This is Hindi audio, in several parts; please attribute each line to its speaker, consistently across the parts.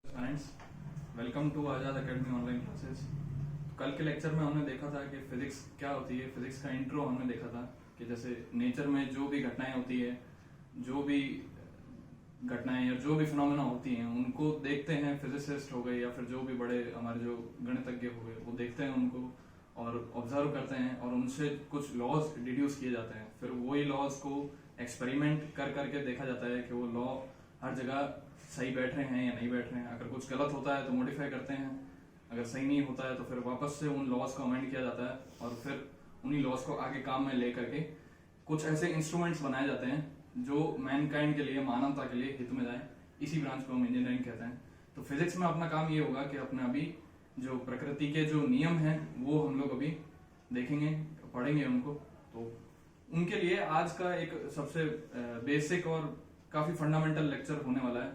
Speaker 1: Friends, welcome to Azad academy online classes. कल के लेक्चर में हमने देखा था कि फिजिक्स क्या होती है। फिजिक्स का इंट्रो हमने देखा था कि जैसे नेचर में जो भी घटनाएं होती है, जो भी घटनाएं या जो भी फिनोमेना होती हैं, उनको देखते हैं। फिजिसिस्ट हो गए या फिर जो भी बड़े हमारे जो गणितज्ञ हो गए, वो देखते हैं उनको और ऑब्जर्व करते हैं और उनसे कुछ लॉज डिड्यूस किए जाते हैं। फिर वही लॉज को एक्सपेरिमेंट कर करके देखा जाता है कि वो लॉ हर जगह सही बैठ रहे हैं या नहीं बैठ रहे हैं। अगर कुछ गलत होता है तो मॉडिफाई करते हैं, अगर सही नहीं होता है तो फिर वापस से उन लॉज को अमेंड किया जाता है और फिर उन्हीं लॉज को आगे काम में ले करके कुछ ऐसे इंस्ट्रूमेंट्स बनाए जाते हैं जो मैनकाइंड के लिए, मानवता के लिए हित में जाए। इसी ब्रांच को हम इंजीनियरिंग कहते हैं। तो फिजिक्स में अपना काम ये होगा कि अपने अभी जो प्रकृति के जो नियम हैं वो हम लोग अभी देखेंगे, पढ़ेंगे उनको। तो उनके लिए आज का एक सबसे बेसिक और काफी फंडामेंटल लेक्चर होने वाला है,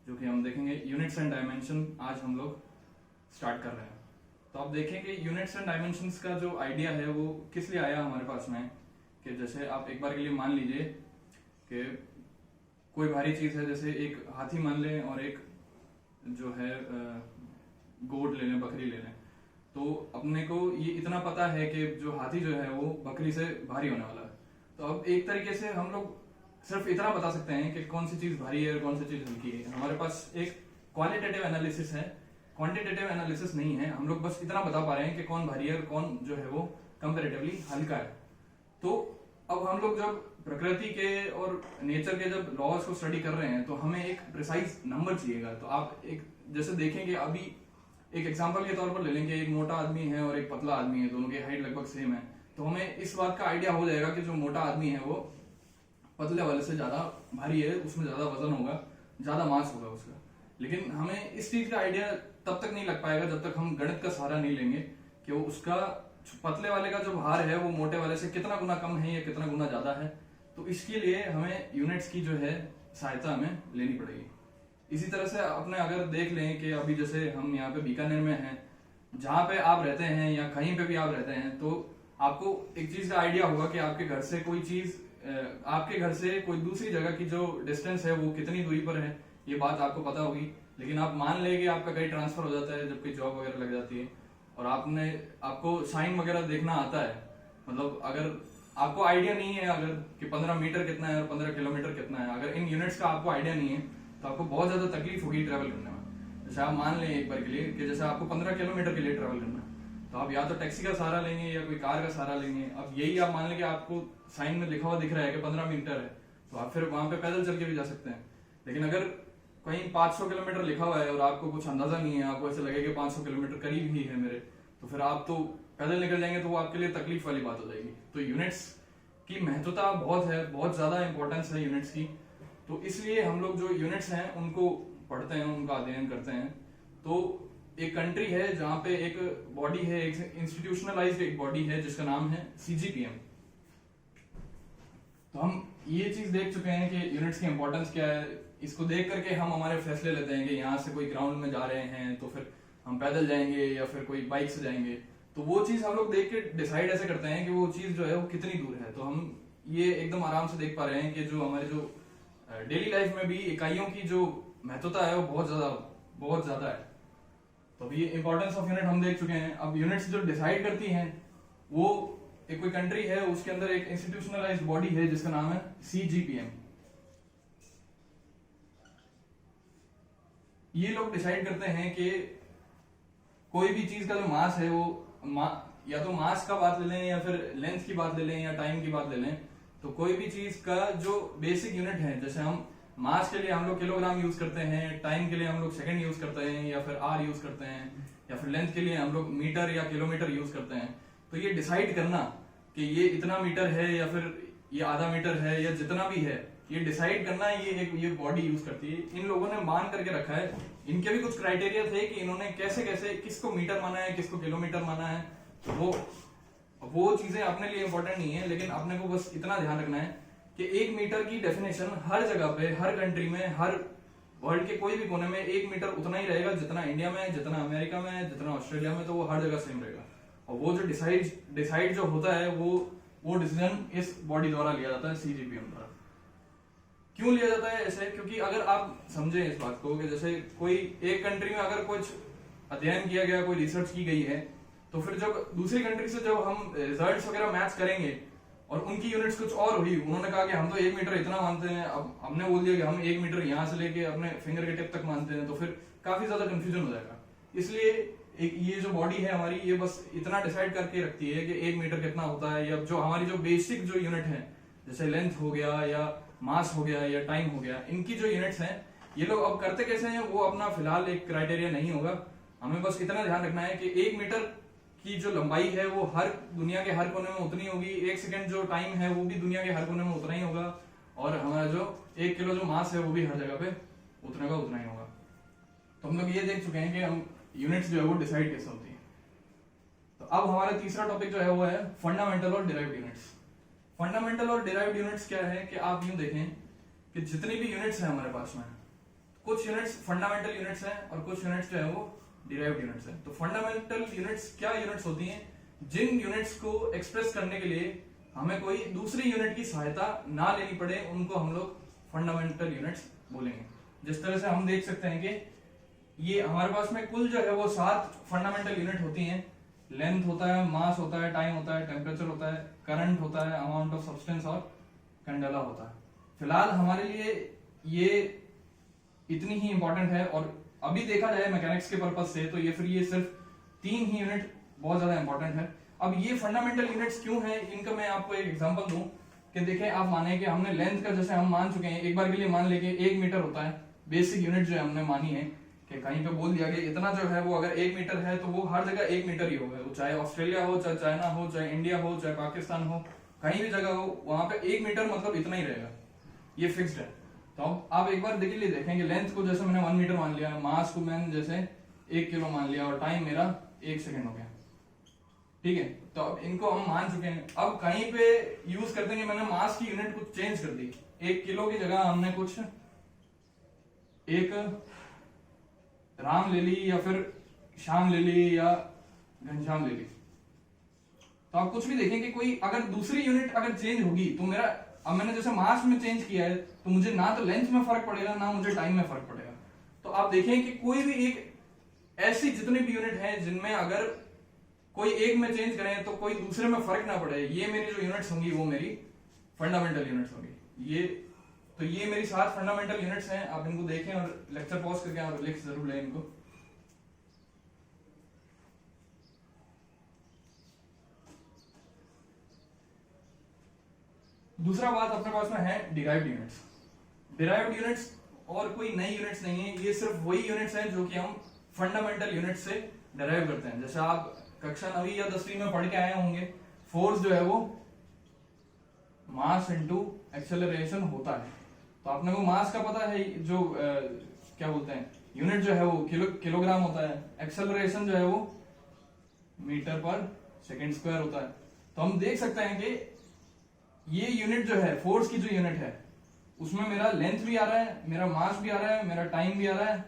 Speaker 1: जो कि हम देखेंगे यूनिट्स एंड डायमेंशन। आज हम लोग स्टार्ट कर रहे हैं। तो आप देखें कि यूनिट्स एंड डायमेंशंस का जो आइडिया है वो किस लिए आया हमारे पास में, कि जैसे आप एक बार के लिए मान लीजिए कि कोई भारी चीज है, जैसे एक हाथी मान लें और एक जो है गोट ले लें, बकरी ले लें। तो अपने को ये इतना पता है कि जो हाथी जो है वो बकरी से भारी होने वाला है। तो अब एक तरीके से हम लोग सिर्फ इतना बता सकते हैं कि कौन सी चीज भारी है और कौन सी चीज हल्की है। हमारे पास एक क्वालिटेटिव एनालिसिस है, क्वांटिटेटिव एनालिसिस नहीं है। हम लोग बस इतना बता पा रहे हैं कि कौन भारी है और कौन जो है वो कंपेरेटिवली हल्का है। तो अब हम लोग जब प्रकृति के और नेचर के जब लॉज को स्टडी कर रहे हैं तो हमें एक प्रिसाइज नंबर चाहिएगा। तो आप एक जैसे देखेंगे, अभी एक एग्जांपल के तौर पर ले लेंगे, एक मोटा आदमी है और एक पतला आदमी है, दोनों की हाइट लगभग सेम है। तो हमें इस बात का आइडिया हो जाएगा कि जो मोटा आदमी है वो पतले वाले से ज्यादा भारी है, उसमें ज्यादा वजन होगा, ज्यादा मास होगा उसका। लेकिन हमें इस चीज का आइडिया तब तक नहीं लग पाएगा जब तक हम गणित का सहारा नहीं लेंगे कि वो उसका पतले वाले का जो भार है वो मोटे वाले से कितना गुना कम है या कितना गुना ज्यादा है। तो इसके लिए हमें यूनिट्स की जो है सहायता हमें लेनी पड़ेगी। इसी तरह से अपने अगर देख लें कि अभी जैसे हम यहाँ पे बीकानेर में हैं, जहाँ पे आप रहते हैं या कहीं पे भी आप रहते हैं, तो आपको एक चीज का आइडिया होगा कि आपके घर से कोई चीज, आपके घर से कोई दूसरी जगह की जो डिस्टेंस है वो कितनी दूरी पर है, ये बात आपको पता होगी। लेकिन आप मान लें कि आपका कहीं ट्रांसफर हो जाता है, जब कोई जॉब वगैरह लग जाती है और आपको साइन वगैरह देखना आता है, मतलब अगर आपको आइडिया नहीं है अगर कि 15 मीटर कितना है और 15 किलोमीटर कितना है, अगर इन यूनिट्स का आपको आइडिया नहीं है तो आपको बहुत ज्यादा तकलीफ होगी ट्रेवल करने में। जैसे आप मान लें एक बार के लिए कि जैसे आपको 15 किलोमीटर के लिए ट्रेवल करना है, तो आप या तो टैक्सी का सहारा लेंगे या कोई कार का सहारा लेंगे। अब यही आप मान लें कि आपको साइन में लिखा हुआ दिख रहा है कि 15 मीटर है, तो आप फिर वहां पे पैदल चल के भी जा सकते हैं। लेकिन अगर कहीं 500 किलोमीटर लिखा हुआ है और आपको कुछ अंदाजा नहीं है, आपको ऐसे लगे कि 500 किलोमीटर करीब ही है मेरे, तो फिर आप तो पैदल निकल जाएंगे, तो वो आपके लिए तकलीफ वाली बात हो जाएगी। तो यूनिट्स की महत्वता बहुत है, बहुत ज्यादा इंपॉर्टेंस है यूनिट्स की। तो इसलिए हम लोग जो यूनिट्स हैं उनको पढ़ते हैं, उनका अध्ययन करते हैं। तो एक कंट्री है जहां पे एक बॉडी है, एक इंस्टीट्यूशनलाइज्ड एक बॉडी है जिसका नाम है CGPM। तो हम ये चीज देख चुके हैं कि यूनिट्स की इंपॉर्टेंस क्या है। इसको देख करके हम हमारे फैसले लेते हैं कि यहाँ से कोई ग्राउंड में जा रहे हैं तो फिर हम पैदल जाएंगे या फिर कोई बाइक से जाएंगे। तो वो चीज हम लोग देख के डिसाइड ऐसे करते हैं कि वो चीज जो है वो कितनी दूर है। तो हम ये एकदम आराम से देख पा रहे हैं कि जो हमारे जो डेली लाइफ में भी इकाइयों की जो महत्वता है वो बहुत ज्यादा है। तो अभी इंपॉर्टेंस ऑफ यूनिट हम देख चुके हैं। अब यूनिट्स जो डिसाइड करती हैं वो एक कोई कंट्री है, उसके अंदर एक इंस्टीट्यूशनलाइज्ड बॉडी है जिसका नाम है CGPM। ये लोग डिसाइड करते हैं कि कोई भी चीज का जो मास है वो या तो मास का बात ले लें या फिर लेंथ की बात ले लें या टाइम की बात ले लें। तो कोई भी चीज का जो बेसिक यूनिट है, जैसे हम मास के लिए हम लोग किलोग्राम यूज करते हैं, टाइम के लिए हम लोग सेकंड यूज करते हैं या फिर आर यूज करते हैं, या फिर लेंथ के लिए हम लोग मीटर या किलोमीटर यूज करते हैं। तो ये डिसाइड करना कि ये इतना मीटर है या फिर ये आधा मीटर है या जितना भी है, ये डिसाइड करना ये बॉडी यूज करती है। इन लोगों ने मान करके रखा है। इनके भी कुछ क्राइटेरिया थे कि इन्होंने कैसे कैसे किसको मीटर माना है, किसको किलोमीटर माना है। तो वो चीजें अपने लिए इंपॉर्टेंट नहीं है, लेकिन अपने को बस इतना ध्यान रखना है कि 1 मीटर की डेफिनेशन हर जगह पे, हर कंट्री में, हर वर्ल्ड के कोई भी कोने में 1 मीटर उतना ही रहेगा जितना इंडिया में, जितना अमेरिका में, जितना ऑस्ट्रेलिया में। तो वो हर जगह सेम रहेगा। और वो जो डिसाइड जो होता है वो डिसीजन इस बॉडी द्वारा लिया जाता है, CGPM द्वारा। क्यों लिया जाता है ऐसे? क्योंकि अगर आप समझें इस बात को कि जैसे कोई एक कंट्री में अगर कुछ अध्ययन किया गया, कोई रिसर्च की गई है, तो फिर जब दूसरी कंट्री से जब हम रिजल्ट्स वगैरह मैच करेंगे और उनकी यूनिट्स कुछ और हुई, उन्होंने कहा कि हम तो 1 मीटर इतना मानते हैं, अब हमने बोल दिया कि हम 1 मीटर यहाँ से लेके अपने फिंगर के टिप तक मानते हैं, तो फिर काफी ज्यादा कंफ्यूजन हो जाएगा। इसलिए एक ये जो बॉडी है हमारी, ये बस इतना डिसाइड करके रखती है कि 1 मीटर कितना होता है, या जो हमारी जो बेसिक जो यूनिट है, जैसे लेंथ हो गया या मास हो गया या टाइम हो गया, इनकी जो यूनिट्स हैं, ये लोग अब करते कैसे हैं वो अपना फिलहाल एक क्राइटेरिया नहीं होगा। हमें बस इतना ध्यान रखना है कि 1 मीटर की जो लंबाई है वो हर दुनिया के हर कोने में उतनी होगी, 1 सेकंड जो टाइम है वो भी दुनिया के हर कोने में उतना ही होगा, और हमारा जो 1 किलो जो मास है वो भी हर जगह पे उतना का उतना ही होगा। तो हम लोग ये देख चुके हैं कि हम यूनिट्स जो है वो डिसाइड कैसे होती है। तो अब हमारा तीसरा टॉपिक जो है वो है फंडामेंटल और डिराइव्ड यूनिट्स। फंडामेंटल और डिराइव्ड यूनिट्स क्या है कि आप यूं देखें कि जितनी भी यूनिट्स हैं हमारे पास में, कुछ यूनिट्स फंडामेंटल यूनिट्स हैं और कुछ यूनिट्स जो है वो डिराइव्ड यूनिट्स हैं। तो फंडामेंटल यूनिट्स क्या यूनिट्स होती हैं? जिन यूनिट्स को एक्सप्रेस करने के लिए हमें कोई दूसरी यूनिट की सहायता ना लेनी पड़े, उनको हम लोग फंडामेंटल यूनिट्स बोलेंगे। जिस तरह से हम देख सकते हैं कि ये हमारे पास में कुल जो है वो 7 फंडामेंटल यूनिट होती हैं। लेंथ होता है, मास होता है, टाइम होता है, टेम्परेचर होता है, करंट होता है, अमाउंट ऑफ सब्सटेंस और कैंडेला होता है। फिलहाल हमारे लिए ये इतनी ही इंपॉर्टेंट है, और अभी देखा जाए मैकेनिक्स के पर्पज से तो ये फिर ये सिर्फ 3 ही यूनिट बहुत ज्यादा इंपॉर्टेंट है। अब ये फंडामेंटल यूनिट्स क्यों है, इनका मैं आपको एक एग्जांपल दूं कि देखें, आप माने कि हमने लेंथ का जैसे हम मान चुके हैं, एक बार के लिए मान लेके 1 मीटर होता है, बेसिक यूनिट जो है हमने मानी है कि कहीं पे बोल दिया कि इतना जो है वो अगर 1 मीटर है तो वो हर जगह 1 मीटर ही होगा, वो चाहे ऑस्ट्रेलिया हो, चाहे चाइना हो, चाहे इंडिया हो, चाहे पाकिस्तान हो, कहीं भी जगह हो, वहां पे 1 मीटर मतलब इतना ही रहेगा, ये फिक्स्ड है। तो अब आप एक बार देखिए लिए देखेंगे, लेंथ को जैसे मैंने 1 मीटर मान लिया, मास को मैंने जैसे 1 किलो मान लिया, और टाइम मेरा 1 सेकेंड हो गया, ठीक है। तो अब इनको हम मान चुके हैं। अब कहीं पे यूज करते हैं कि मैंने मास की यूनिट कुछ चेंज कर दी, 1 किलो की जगह हमने कुछ एक राम ले ली, या फिर श्याम ले ली, या घनश्याम ले ली। तो आप कुछ भी देखें कि कोई अगर दूसरी यूनिट अगर चेंज होगी तो मेरा, अब मैंने जैसे मास में चेंज किया है तो मुझे ना तो लेंथ में फर्क पड़ेगा ना मुझे टाइम में फर्क पड़ेगा। तो आप देखें कि कोई भी एक ऐसी जितनी भी यूनिट है जिनमें अगर कोई एक में चेंज करें तो कोई दूसरे में फर्क ना पड़े, ये मेरी जो यूनिट्स होंगी वो मेरी फंडामेंटल यूनिट्स होंगी। ये मेरी 7 फंडामेंटल यूनिट्स हैं। आप इनको देखें और लेक्चर पॉज करके आप लिख जरूर लें इनको। दूसरा बात अपने पास में है डिराइव्ड यूनिट्स। डिराइव्ड यूनिट्स और कोई नई यूनिट्स नहीं है, ये सिर्फ वही यूनिट्स हैं जो कि हम फंडामेंटल यूनिट्स से डिराइव करते हैं। जैसे आप कक्षा 9वीं या 10वीं में पढ़ के आए होंगे, फोर्स जो है वो मास इनटू एक्सेलरेशन होता है। तो आपने को मास का पता है, जो क्या बोलते हैं यूनिट जो है वो किलोग्राम होता है, एक्सेलरेशन जो है वो मीटर पर सेकंड स्क्वायर होता है। तो हम देख सकते हैं कि ये यूनिट जो है, फोर्स की जो यूनिट है, उसमें मेरा लेंथ भी आ रहा है, मेरा मास भी आ रहा है, मेरा टाइम भी आ रहा है,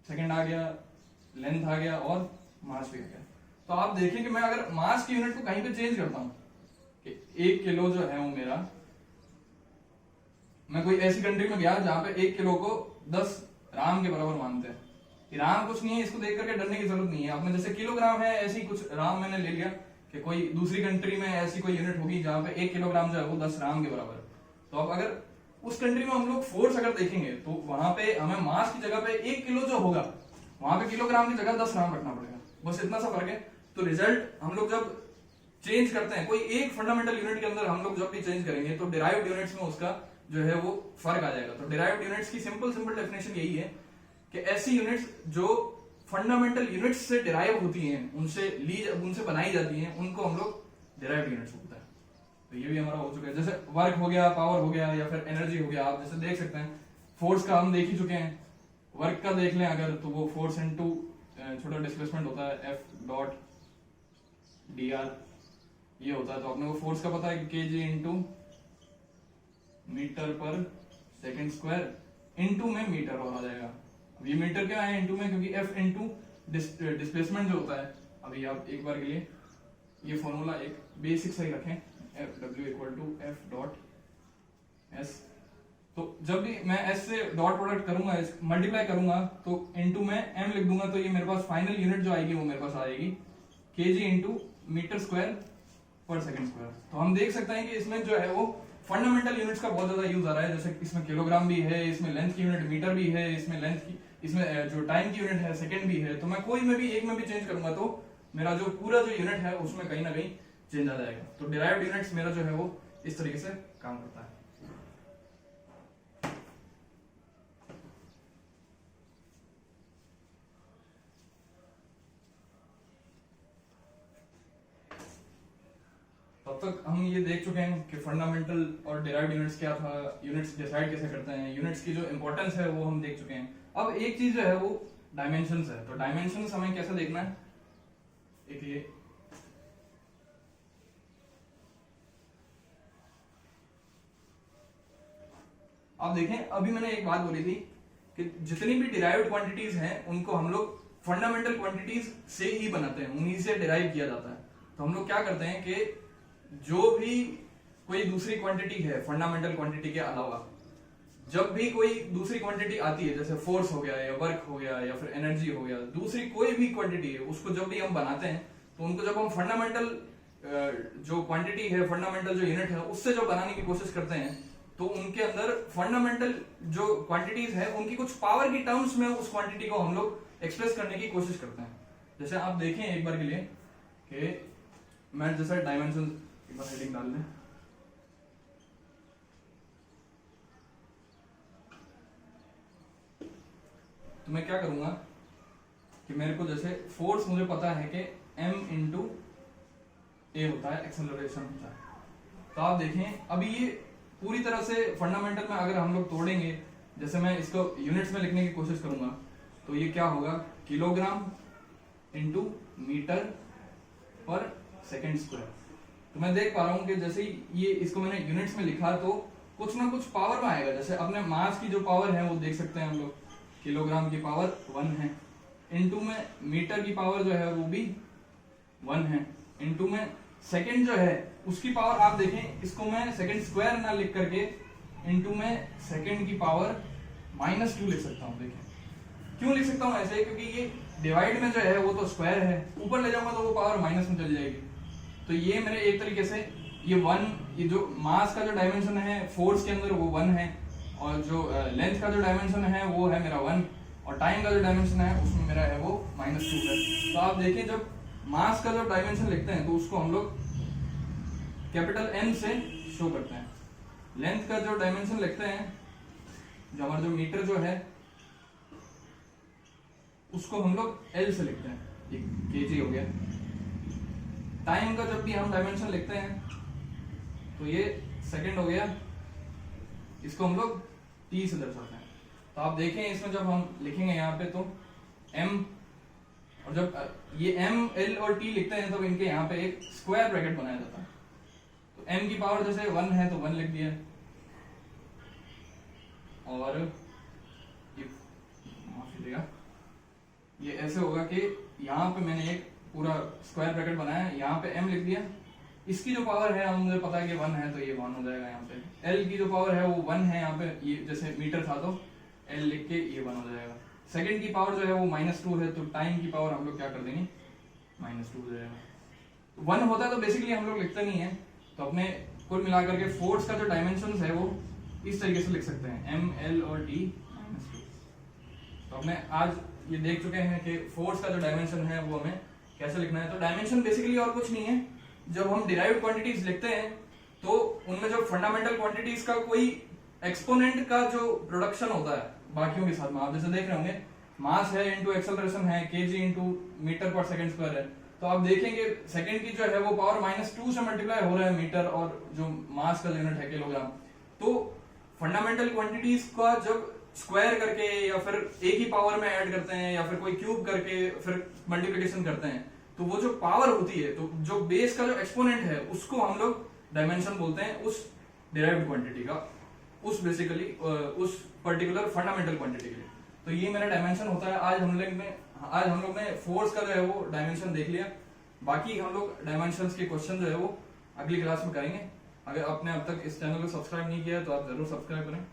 Speaker 1: सेकंड आ गया, लेंथ आ गया और मास भी आ गया। तो आप देखें कि मैं अगर मास की यूनिट को कहीं पे चेंज करता हूं कि 1 किलो जो है वो मेरा, मैं कोई ऐसी कंट्री में गया जहां पे 1 किलो को 10 राम के बराबर मानते हैं। राम कुछ नहीं है, इसको देख करके डरने की जरूरत नहीं है। आपने जैसे किलोग्राम है, ऐसी कुछ राम मैंने ले लिया कि कोई दूसरी कंट्री में ऐसी कोई यूनिट होगी जहां पे 1 किलोग्राम जो है वो 10 राम के बराबर है। तो अब अगर उस कंट्री में हम लोग फोर्स अगर देखेंगे तो वहां पे हमें मास की जगह पे 1 किलो जो होगा, वहां पे किलोग्राम की जगह 10 राम रखना पड़ेगा, बस इतना सा फर्क है। तो रिजल्ट हम लोग जब चेंज करते हैं, कोई एक फंडामेंटल यूनिट के अंदर हम लोग जब भी चेंज करेंगे तो डिराइव्ड यूनिट्स में उसका जो है वो फर्क आ जाएगा। तो डिराइव्ड यूनिट्स की सिंपल डेफिनेशन यही है कि ऐसी यूनिट्स जो फंडामेंटल यूनिट्स से डिराइव होती हैं, उनसे बनाई जाती हैं, उनको हम लोग डिराइव्ड यूनिट्स बोलते हैं। तो ये भी हमारा हो चुका है। जैसे वर्क हो गया, पावर हो गया, या फिर एनर्जी हो गया। आप जैसे देख सकते हैं फोर्स का हम देख ही चुके हैं, वर्क का देख लें अगर तो वो फोर्स इनटू छोटा डिस्प्लेसमेंट होता है F डॉट dr, ये होता है। तो अपने को फोर्स का पता है kg इंटू मीटर पर सेकंड स्क्वायर, इंटू में मीटर और आ जाएगा। ये मीटर क्या है इंटू में, क्योंकि F इंटू डिस्प्लेसमेंट जो होता है, अभी आप एक बार के लिए ये फॉर्मूला एक बेसिक सही रखें, F W equal to F dot S तो जब भी मैं एस से डॉट प्रोडक्ट करूंगा, मल्टीप्लाई करूंगा, तो इनटू में एम लिख दूंगा, तो ये मेरे पास फाइनल यूनिट जो आएगी वो मेरे पास आएगी केजी इंटू मीटर स्क्वायर पर सेकंड स्क्वायर। तो हम देख सकते हैं कि इसमें जो है वो फंडामेंटल यूनिट्स का बहुत ज्यादा यूज आ रहा है, जैसे इसमें किलोग्राम भी है, इसमें लेंथ की यूनिट मीटर भी है, इसमें लेंथ की, इसमें जो टाइम की यूनिट है सेकंड भी है। तो मैं कोई में भी एक में भी चेंज करूंगा तो मेरा जो पूरा जो यूनिट है उसमें कहीं ना कहीं चेंज आ जाएगा। तो डिराइव्ड यूनिट्स मेरा जो है वो इस तरीके से काम करता है। तब तक हम ये देख चुके हैं कि फंडामेंटल और डिराइव्ड यूनिट्स क्या था, यूनिट्स डिसाइड कैसे करते हैं, यूनिट्स की जो इंपॉर्टेंस है वो हम देख चुके हैं। अब एक चीज जो है वो डायमेंशंस है। तो डायमेंशंस हमें कैसे देखना है, एक ये आप देखें, अभी मैंने एक बात बोली थी कि जितनी भी डिराइव्ड क्वांटिटीज हैं उनको हम लोग फंडामेंटल क्वांटिटीज से ही बनाते हैं, उन्हीं से डिराइव किया जाता है। तो हम लोग क्या करते हैं कि जो भी कोई दूसरी क्वांटिटी है फंडामेंटल क्वांटिटी के अलावा, जब भी कोई दूसरी क्वांटिटी आती है, जैसे फोर्स हो गया या वर्क हो गया या फिर एनर्जी हो गया, दूसरी कोई भी क्वांटिटी है, उसको जब भी हम बनाते हैं तो उनको जब हम फंडामेंटल जो क्वांटिटी है, फंडामेंटल जो यूनिट है उससे जो बनाने की कोशिश करते हैं, तो उनके अंदर फंडामेंटल जो क्वांटिटीज है उनकी कुछ पावर की टर्म्स में उस क्वांटिटी को हम लोग एक्सप्रेस करने की कोशिश करते हैं। जैसे आप देखें एक बार के लिए कि मैं जैसा डायमेंशन, एक बार हेडिंग डाल लें, तो मैं क्या करूंगा कि मेरे को जैसे फोर्स मुझे पता है कि m इंटू ए होता है, एक्सेलरेशन होता है। तो आप देखें अभी ये पूरी तरह से फंडामेंटल में अगर हम लोग तोड़ेंगे, जैसे मैं इसको यूनिट्स में लिखने की कोशिश करूंगा, तो ये क्या होगा, किलोग्राम इंटू मीटर पर सेकेंड स्क्वायर। तो मैं देख पा रहा हूं कि जैसे ही ये इसको मैंने यूनिट्स में लिखा तो कुछ ना कुछ पावर में आएगा। जैसे अपने मास की जो पावर है वो देख सकते हैं हम लोग, किलोग्राम की पावर 1 है, इनटू में मीटर की पावर जो है वो भी 1 है, इनटू में सेकंड जो है उसकी पावर आप देखें, इसको मैं सेकंड स्क्वायर ना लिख करके इनटू में सेकंड की पावर -2 लिख सकता हूं। देखें क्यों लिख सकता हूं ऐसे, क्योंकि ये डिवाइड में जो है वो तो स्क्वायर है, ऊपर ले जाऊंगा तो वो पावर माइनस में चली जाएगी। तो ये मेरे एक तरीके से ये 1, ये जो मास का जो डायमेंशन है फोर्स के अंदर वो 1 है, और जो लेंथ का जो डायमेंशन है वो है मेरा 1, और टाइम का जो डायमेंशन है उसमें मेरा है वो -2 है। तो आप देखिए जब मास का जो डायमेंशन लिखते हैं तो उसको हम लोग कैपिटल M से शो करते हैं। लेंथ का जो डायमेंशन लिखते हैं, जो हमारा जो मीटर जो है उसको हम लोग L से लिखते हैं, ये केजी हो गया। टाइम का जब भी हम डायमेंशन लिखते हैं तो ये सेकंड हो गया, इसको हम लोग T से दर्शाते हैं। तो आप देखें इसमें जब हम लिखेंगे यहाँ पे तो M, और जब ये M, L और T लिखते हैं तो इनके यहाँ पे एक स्क्वायर ब्रैकेट बनाया जाता है। तो M की पावर जैसे 1 है तो 1 लिख दिया, और ये माफ कीजिएगा, ये ऐसे होगा कि यहाँ पे मैंने एक पूरा स्क्वायर ब्रैकेट बनाया, यहाँ पे M लिख दिया, इसकी जो पावर है मुझे पता है कि 1 है तो ये 1 हो जाएगा। यहाँ पे L की जो पावर है वो 1 है, यहाँ पे ये जैसे मीटर था तो L लिख के ये 1 हो जाएगा। सेकंड की पावर जो है वो -2 है, तो टाइम की पावर हम लोग क्या कर देंगे, -2 हो जाएगा। 1 होता है तो बेसिकली हम लोग लिखते नहीं है, तो अपने कुल मिलाकर के फोर्स का जो डायमेंशन है वो इस तरीके से लिख सकते हैं, M, L और T -2। तो हमने आज ये देख चुके हैं कि फोर्स का जो डायमेंशन है वो हमें कैसे लिखना है। तो डायमेंशन बेसिकली और कुछ नहीं है, जब हम डिराइव्ड क्वांटिटीज लिखते हैं तो उनमें जो फंडामेंटल क्वांटिटीज का कोई एक्सपोनेंट का जो प्रोडक्शन होता है बाकियों के साथ में, आप जैसे देख रहे होंगे मास है इंटू एक्सेलरेशन है, केजी इंटू मीटर पर सेकंड स्क्वायर है, तो आप देखेंगे सेकंड की जो है वो पावर -2 से मल्टीप्लाई हो रहा है मीटर, और जो मास का यूनिट है किलोग्राम। तो फंडामेंटल क्वांटिटीज का जब स्क्वायर करके या फिर एक ही पावर में ऐड करते हैं या फिर कोई क्यूब करके फिर मल्टीप्लिकेशन करते हैं, तो वो जो पावर होती है, तो जो बेस का जो एक्सपोनेंट है उसको हम लोग डायमेंशन बोलते हैं, उस डिराइव्ड क्वांटिटी का, उस बेसिकली उस पर्टिकुलर फंडामेंटल क्वांटिटी के लिए। तो ये मेरा डायमेंशन होता है। आज हम लोग ने फोर्स का जो है वो डायमेंशन देख लिया, बाकी हम लोग डायमेंशंस के क्वेश्चन जो है वो अगली क्लास में करेंगे। अगर आपने अब तक इस चैनल को सब्सक्राइब नहीं किया तो आप जरूर सब्सक्राइब करें।